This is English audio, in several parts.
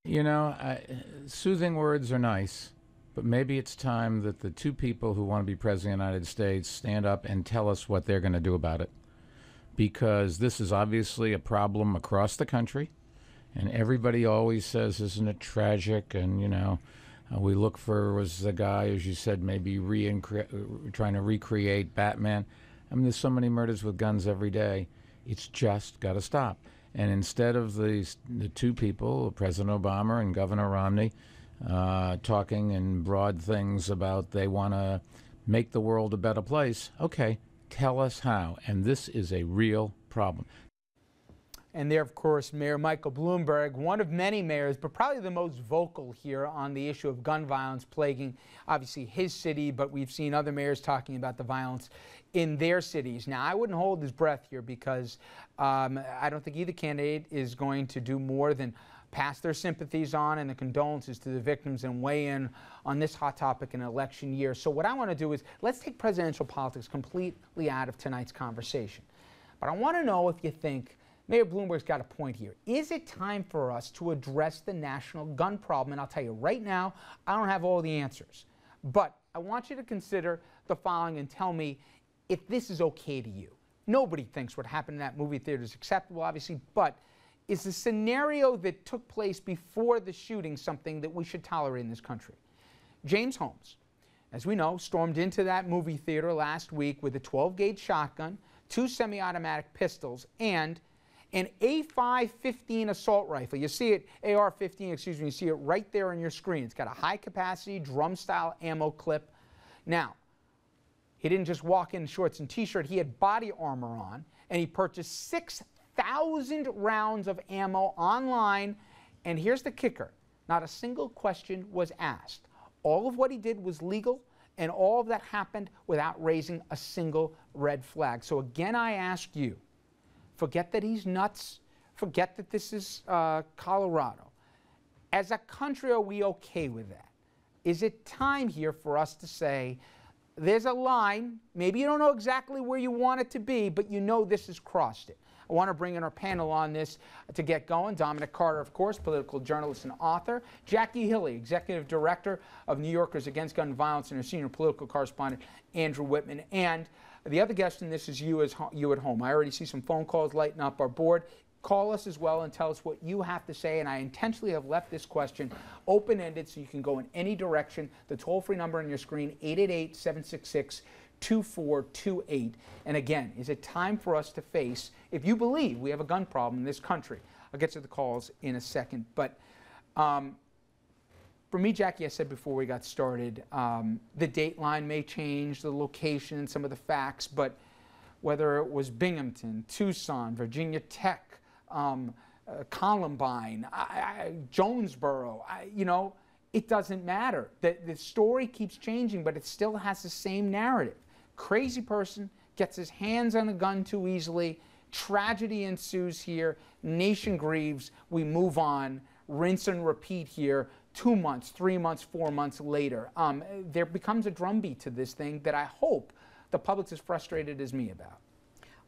You know, soothing words are nice, but maybe it's time that the two people who want to be president of the United States stand up and tell us what they're going to do about it. Because this is obviously a problem across the country, and everybody always says, isn't it tragic? And, you know, we look for, was the guy, as you said, maybe trying to recreate Batman. I mean, there's so many murders with guns every day. It's just got to stop. And instead of the two people, President Obama and Governor Romney, talking in broad things about they want to make the world a better place, okay, tell us how. And this is a real problem. And there, of course, Mayor Michael Bloomberg, one of many mayors, but probably the most vocal here on the issue of gun violence plaguing, obviously, his city, but we've seen other mayors talking about the violence in their cities. Now, I wouldn't hold his breath here because I don't think either candidate is going to do more than pass their sympathies on and the condolences to the victims and weigh in on this hot topic in an election year. So what I want to do is let's take presidential politics completely out of tonight's conversation. But I want to know if you think Mayor Bloomberg's got a point here. Is it time for us to address the national gun problem? And I'll tell you right now, I don't have all the answers. But I want you to consider the following and tell me if this is okay to you. Nobody thinks what happened in that movie theater is acceptable, obviously, but is the scenario that took place before the shooting something that we should tolerate in this country? James Holmes, as we know, stormed into that movie theater last week with a 12-gauge shotgun, 2 semi-automatic pistols, and an A5-15 assault rifle. You see it, AR-15, excuse me, you see it right there on your screen. It's got a high-capacity drum-style ammo clip. Now, he didn't just walk in shorts and T-shirt. He had body armor on, and he purchased 6,000 rounds of ammo online. And here's the kicker. Not a single question was asked. All of what he did was legal, and all of that happened without raising a single red flag. So again, I ask you, forget that he's nuts. Forget that this is Colorado. As a country, are we okay with that? Is it time here for us to say, there's a line, maybe you don't know exactly where you want it to be, but you know this has crossed it. I want to bring in our panel on this to get going. Dominic Carter, of course, political journalist and author. Jackie Hilly, executive director of New Yorkers Against Gun Violence, and her senior political correspondent, Andrew Whitman. And the other guest in this is you at home. I already see some phone calls lighting up our board. Call us as well and tell us what you have to say. And I intentionally have left this question open-ended so you can go in any direction. The toll-free number on your screen, 888-766-2428. And again, is it time for us to face, if you believe we have a gun problem in this country? I'll get to the calls in a second. But for me, Jackie, I said before we got started, the date line may change, the location, some of the facts, but whether it was Binghamton, Tucson, Virginia Tech, Columbine, Jonesboro, you know, it doesn't matter. The story keeps changing, but it still has the same narrative. Crazy person gets his hands on a gun too easily, tragedy ensues here, nation grieves, we move on, rinse and repeat here, 2 months, 3 months, 4 months later. There becomes a drumbeat to this thing that I hope the public's as frustrated as me about.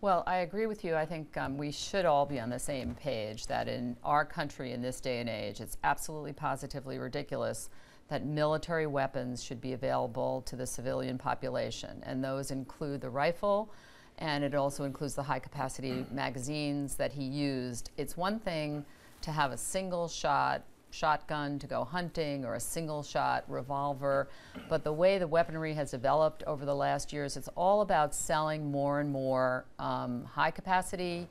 Well, I agree with you. I think we should all be on the same page that in our country in this day and age, it's absolutely positively ridiculous that military weapons should be available to the civilian population. And those include the rifle, and it also includes the high-capacity magazines that he used. It's one thing to have a single-shot shotgun to go hunting or a single-shot revolver, but the way the weaponry has developed over the last years, it's all about selling more and more high-capacity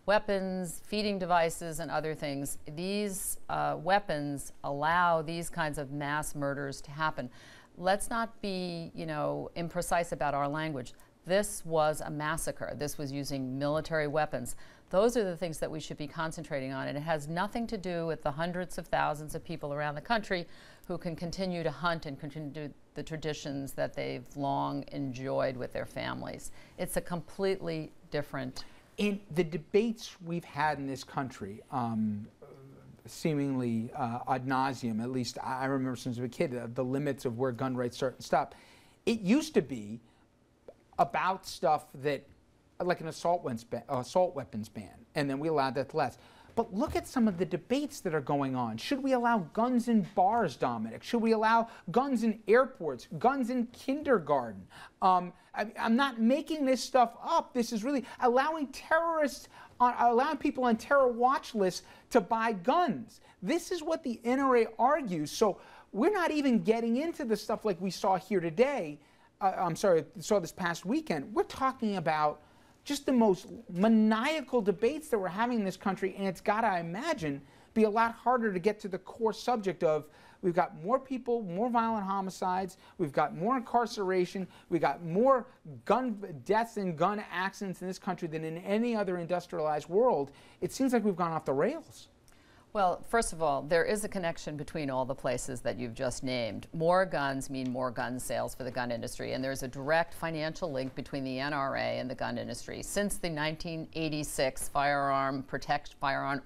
weapons, feeding devices, and other things. These weapons allow these kinds of mass murders to happen. Let's not be, you know, imprecise about our language. This was a massacre. This was using military weapons. Those are the things that we should be concentrating on, and it has nothing to do with the hundreds of thousands of people around the country who can continue to hunt and continue the traditions that they've long enjoyed with their families. It's a completely different. In the debates we've had in this country, seemingly ad nauseum, at least I remember since I was a kid, the limits of where gun rights start and stop. It used to be about stuff that, like an assault weapons ban, and then we allowed that to last. But look at some of the debates that are going on. Should we allow guns in bars, Dominic? Should we allow guns in airports, guns in kindergarten? I'm not making this stuff up. This is really allowing terrorists, allowing people on terror watch lists to buy guns. This is what the NRA argues. So we're not even getting into the stuff like we saw here today. Saw this past weekend. We're talking about just the most maniacal debates that we're having in this country, and it's got to, I imagine, be a lot harder to get to the core subject of we've got more people, more violent homicides, we've got more incarceration, we've got more gun deaths and gun accidents in this country than in any other industrialized world. It seems like we've gone off the rails. Well, first of all, there is a connection between all the places that you've just named. More guns mean more gun sales for the gun industry, and there's a direct financial link between the NRA and the gun industry. Since the 1986 Firearm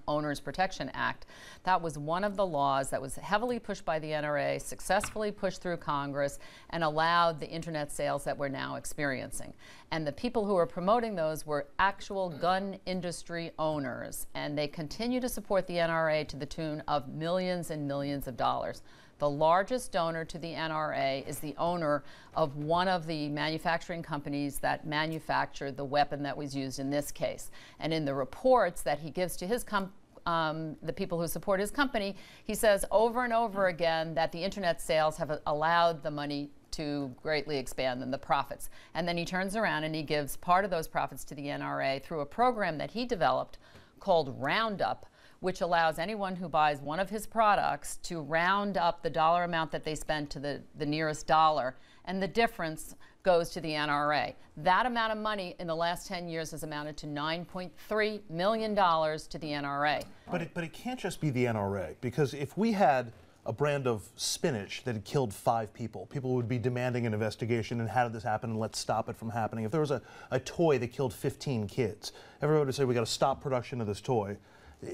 Owners Protection Act, that was one of the laws that was heavily pushed by the NRA, successfully pushed through Congress, and allowed the internet sales that we're now experiencing. And the people who were promoting those were actual gun industry owners, and they continue to support the NRA to the tune of millions and millions of dollars. The largest donor to the NRA is the owner of one of the manufacturing companies that manufactured the weapon that was used in this case. And in the reports that he gives to his the people who support his company, he says over and over again that the internet sales have allowed the money to greatly expand and the profits. And then he turns around and he gives part of those profits to the NRA through a program that he developed called Roundup, which allows anyone who buys one of his products to round up the dollar amount that they spend to the nearest dollar, and the difference goes to the NRA. That amount of money in the last 10 years has amounted to $9.3 million to the NRA. But it can't just be the NRA, because if we had a brand of spinach that had killed 5 people, people would be demanding an investigation and how did this happen and let's stop it from happening. If there was a toy that killed 15 kids, everyone would say we got to stop production of this toy.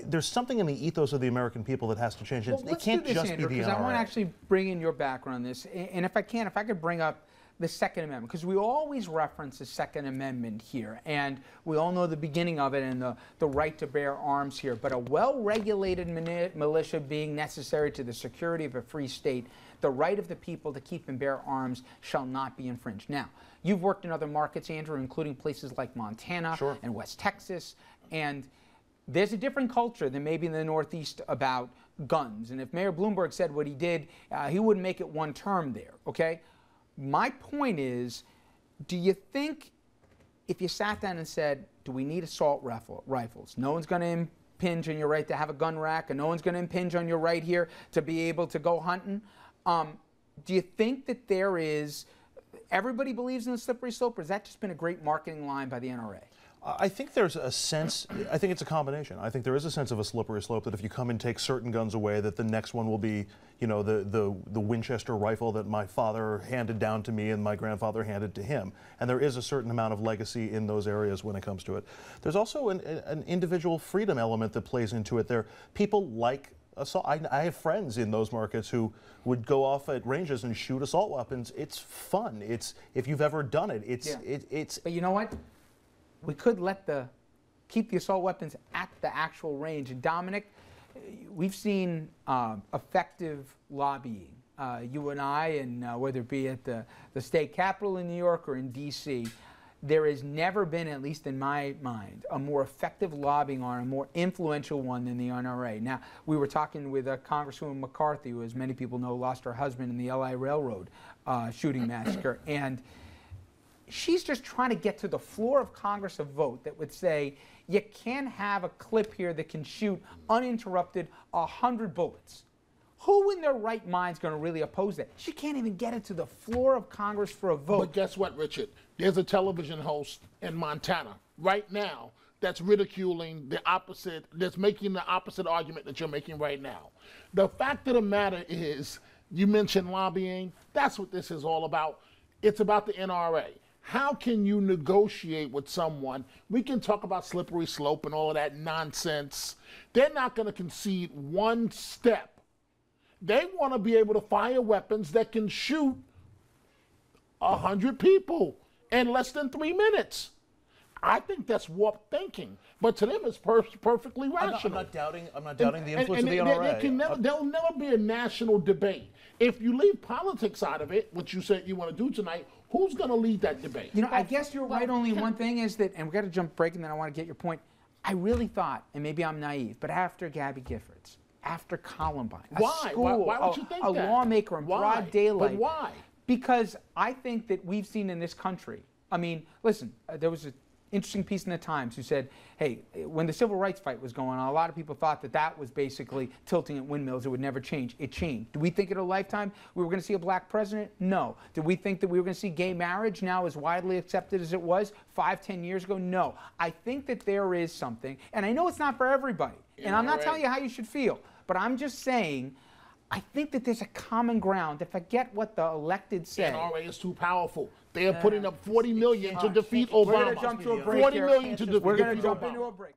There's something in the ethos of the American people that has to change. Well, it can't just Andrew, be the NRA. because I want to actually bring in your background on this, and if I could bring up the Second Amendment, because we always reference the Second Amendment here, and we all know the beginning of it and the right to bear arms here, but a well-regulated militia being necessary to the security of a free state, the right of the people to keep and bear arms shall not be infringed. Now, you've worked in other markets, Andrew, including places like Montana and West Texas, and there's a different culture than maybe in the Northeast about guns. And if Mayor Bloomberg said what he did, he wouldn't make it one term there, okay? My point is, do you think if you sat down and said, do we need assault rifles? No one's going to impinge on your right to have a gun rack, and no one's going to impinge on your right here to be able to go hunting. Do you think that there is, everybody believes in the slippery slope, or has that just been a great marketing line by the NRA? I think there's a sense, I think it's a combination. I think there is a sense of a slippery slope that if you come and take certain guns away, that the next one will be, you know, the Winchester rifle that my father handed down to me and my grandfather handed to him. And there is a certain amount of legacy in those areas when it comes to it. There's also an individual freedom element that plays into it there. People like assault. I have friends in those markets who would go off at ranges and shoot assault weapons. It's fun. It's, if you've ever done it, it's. But you know what? We could keep the assault weapons at the actual range. And Dominic, we've seen effective lobbying. You and I, and whether it be at the state capitol in New York or in D.C., there has never been, at least in my mind, a more effective lobbying arm, a more influential one than the NRA. Now, we were talking with Congresswoman McCarthy, who, as many people know, lost her husband in the L.I. Railroad shooting massacre. And she's just trying to get to the floor of Congress a vote that would say you can't have a clip here that can shoot uninterrupted 100 bullets. Who in their right mind is going to really oppose that? She can't even get it to the floor of Congress for a vote. But guess what, Richard? There's a television host in Montana right now that's ridiculing the opposite, that's making the opposite argument that you're making right now. The fact of the matter is, you mentioned lobbying. That's what this is all about. It's about the NRA. How can you negotiate with someone? We can talk about slippery slope and all of that nonsense. They're not going to concede one step. They want to be able to fire weapons that can shoot 100 people in less than 3 minutes. I think that's warped thinking, but to them it's perfectly rational. I'm not doubting the influence of the NRA. There'll never be a national debate. If you leave politics out of it, which you said you want to do tonight, who's going to lead that debate? You know, I guess you're right. Only one thing is that, and we've got to jump break, and then I want to get your point. I really thought, and maybe I'm naive, but after Gabby Giffords, after Columbine, why? Why would you think a that? lawmaker in broad daylight. But why? Because I think that we've seen in this country, I mean, listen, there was an interesting piece in the Times who said, hey, when the civil rights fight was going on, a lot of people thought that that was basically tilting at windmills. It would never change. It changed. Do we think in a lifetime we were going to see a black president? No. Did we think that we were going to see gay marriage now as widely accepted as it was 5, 10 years ago? No. I think that there is something, and I know it's not for everybody, and I'm not telling you how you should feel, but I'm just saying I think that there's a common ground. If I forget what the elected said. The NRA is too powerful. They are putting up $40 million to defeat Obama. We're going to jump to a break. $40 million to defeat Obama. We're going to jump into a break.